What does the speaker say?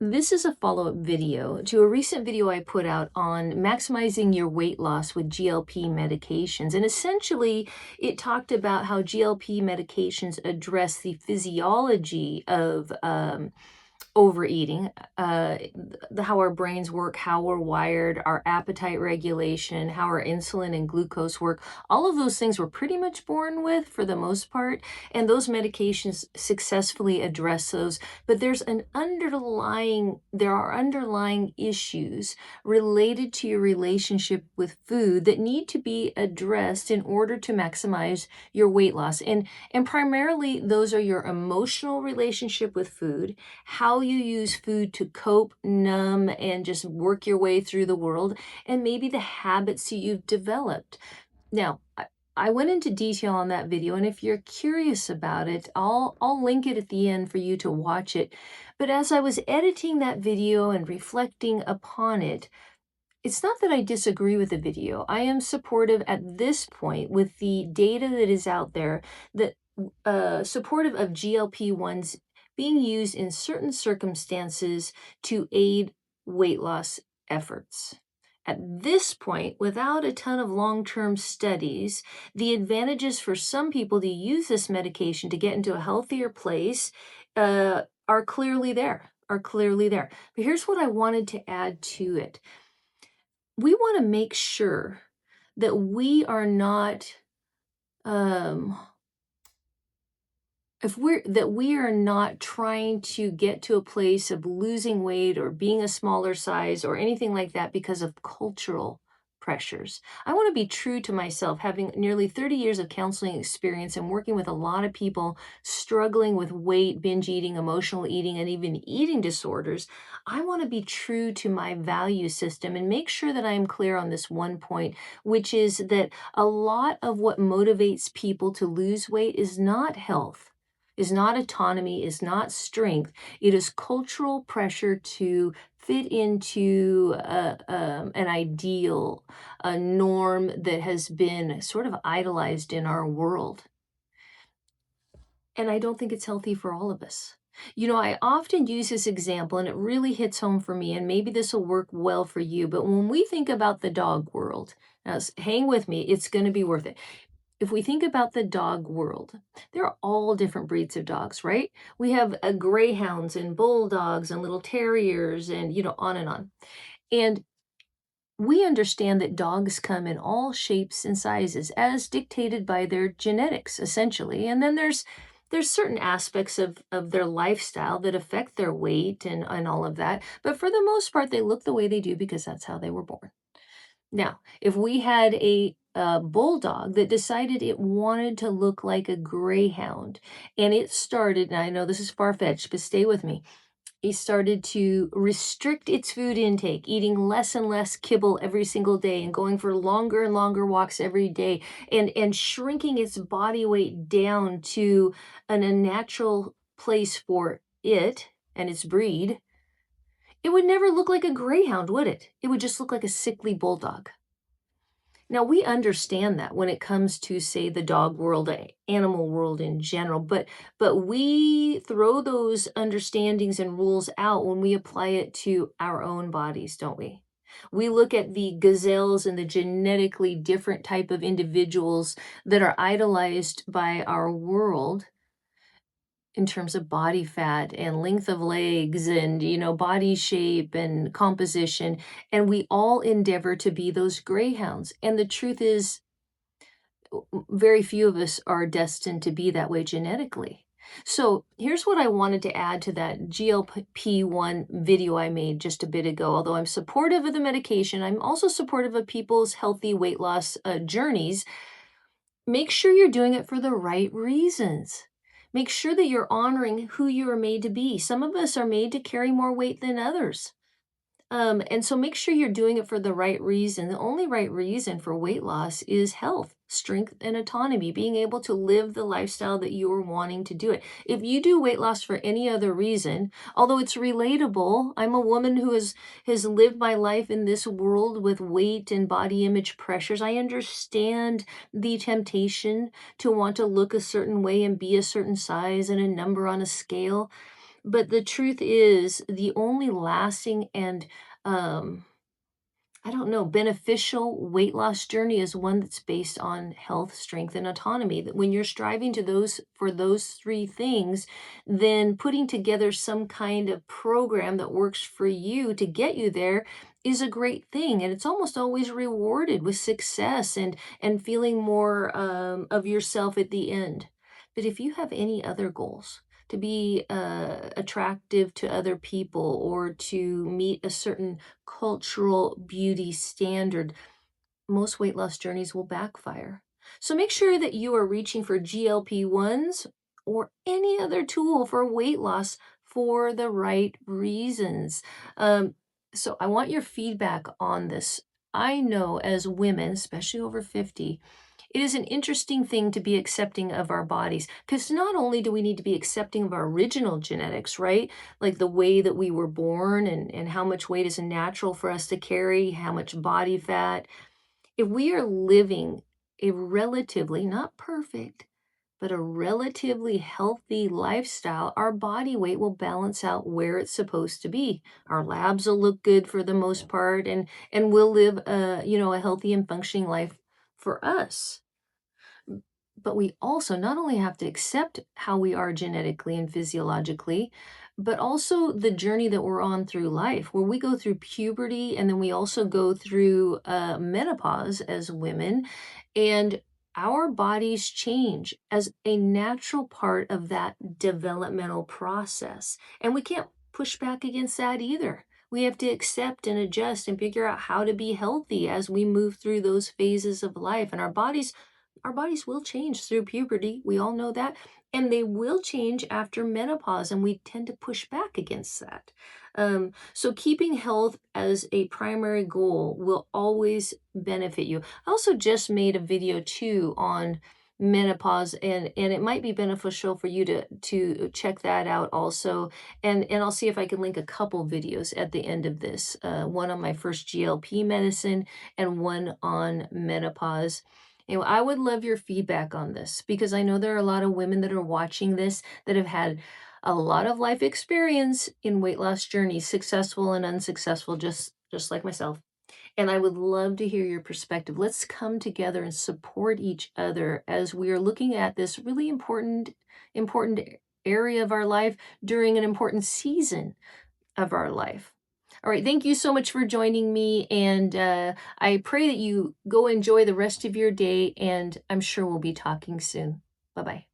This is a follow-up video to a recent video I put out on maximizing your weight loss with GLP medications. And essentially, it talked about how GLP medications address the physiology of overeating, how our brains work, how we're wired, our appetite regulation, how our insulin and glucose work. All of those things we're pretty much born with for the most part, and those medications successfully address those. But there are underlying issues related to your relationship with food that need to be addressed in order to maximize your weight loss. And primarily those are your emotional relationship with food, how you use food to cope, numb, and just work your way through the world, and maybe the habits you've developed. Now, I went into detail on that video, and if you're curious about it, I'll link it at the end for you to watch it. But as I was editing that video and reflecting upon it, it's not that I disagree with the video. I am supportive at this point with the data that is out there that supportive of GLP-1s being used in certain circumstances to aid weight loss efforts. At this point, without a ton of long-term studies, the advantages for some people to use this medication to get into a healthier place are clearly there, But here's what I wanted to add to it. We want to make sure that we are not if we are not trying to get to a place of losing weight or being a smaller size or anything like that because of cultural pressures. I want to be true to myself, having nearly 30 years of counseling experience and working with a lot of people struggling with weight, binge eating, emotional eating, and even eating disorders. I want to be true to my value system and make sure that I am clear on this one point, which is that a lot of what motivates people to lose weight is not health, is not autonomy, is not strength. It is cultural pressure to fit into an ideal, a norm that has been sort of idolized in our world. And I don't think it's healthy for all of us. I often use this example and it really hits home for me, and maybe this will work well for you. But when we think about the dog world, now hang with me, it's going to be worth it. If we think about the dog world, there are all different breeds of dogs, right? We have greyhounds and bulldogs and little terriers and, on and on. And we understand that dogs come in all shapes and sizes as dictated by their genetics, essentially. And then there's certain aspects of their lifestyle that affect their weight and all of that. But for the most part, they look the way they do because that's how they were born. Now, if we had a bulldog that decided it wanted to look like a greyhound, and it started, and I know this is far-fetched, but stay with me. It started to restrict its food intake, eating less and less kibble every single day and going for longer and longer walks every day, and shrinking its body weight down to an unnatural place for it and its breed. It would never look like a greyhound, would it? It would just look like a sickly bulldog. Now, we understand that when it comes to, say, the dog world, animal world in general, but we throw those understandings and rules out when we apply it to our own bodies, don't we? We look at the gazelles and the genetically different type of individuals that are idolized by our world in terms of body fat and length of legs and, body shape and composition. And we all endeavor to be those greyhounds. And the truth is, very few of us are destined to be that way genetically. So here's what I wanted to add to that GLP-1 video I made just a bit ago. Although I'm supportive of the medication, I'm also supportive of people's healthy weight loss journeys. Make sure you're doing it for the right reasons. Make sure that you're honoring who you are made to be. Some of us are made to carry more weight than others. And so make sure you're doing it for the right reason. The only right reason for weight loss is health, strength, and autonomy, being able to live the lifestyle that you're wanting to do it. If you do weight loss for any other reason, although it's relatable, I'm a woman who has lived my life in this world with weight and body image pressures. I understand the temptation to want to look a certain way and be a certain size and a number on a scale. But the truth is, the only lasting and, I don't know, beneficial weight loss journey is one that's based on health, strength, and autonomy. That when you're striving to those for those three things, then putting together some kind of program that works for you to get you there is a great thing. And it's almost always rewarded with success and feeling more of yourself at the end. But if you have any other goals, to be attractive to other people or to meet a certain cultural beauty standard, most weight loss journeys will backfire. So make sure that you are reaching for GLP-1s or any other tool for weight loss for the right reasons. Um, so I want your feedback on this. I know as women, especially over 50, it is an interesting thing to be accepting of our bodies because not only do we need to be accepting of our original genetics, right? Like the way that we were born and how much weight is natural for us to carry, how much body fat. If we are living a relatively, not perfect, but a relatively healthy lifestyle, our body weight will balance out where it's supposed to be. Our labs will look good for the most part, and we'll live a healthy and functioning life for us. But we also not only have to accept how we are genetically and physiologically, but also the journey that we're on through life, where we go through puberty and then we also go through menopause as women. And our bodies change as a natural part of that developmental process. And we can't push back against that either. We have to accept and adjust and figure out how to be healthy as we move through those phases of life. And our bodies will change through puberty. We all know that. And they will change after menopause, and we tend to push back against that. So, keeping health as a primary goal will always benefit you. I also just made a video too on menopause, and it might be beneficial for you to check that out also. And I'll see if I can link a couple videos at the end of this, one on my first GLP medicine and one on menopause. Anyway, I would love your feedback on this because I know there are a lot of women that are watching this that have had a lot of life experience in weight loss journeys, successful and unsuccessful, just like myself. And I would love to hear your perspective. Let's come together and support each other as we are looking at this really important area of our life during an important season of our life. All right. Thank you so much for joining me. And I pray that you go enjoy the rest of your day. And I'm sure we'll be talking soon. Bye bye.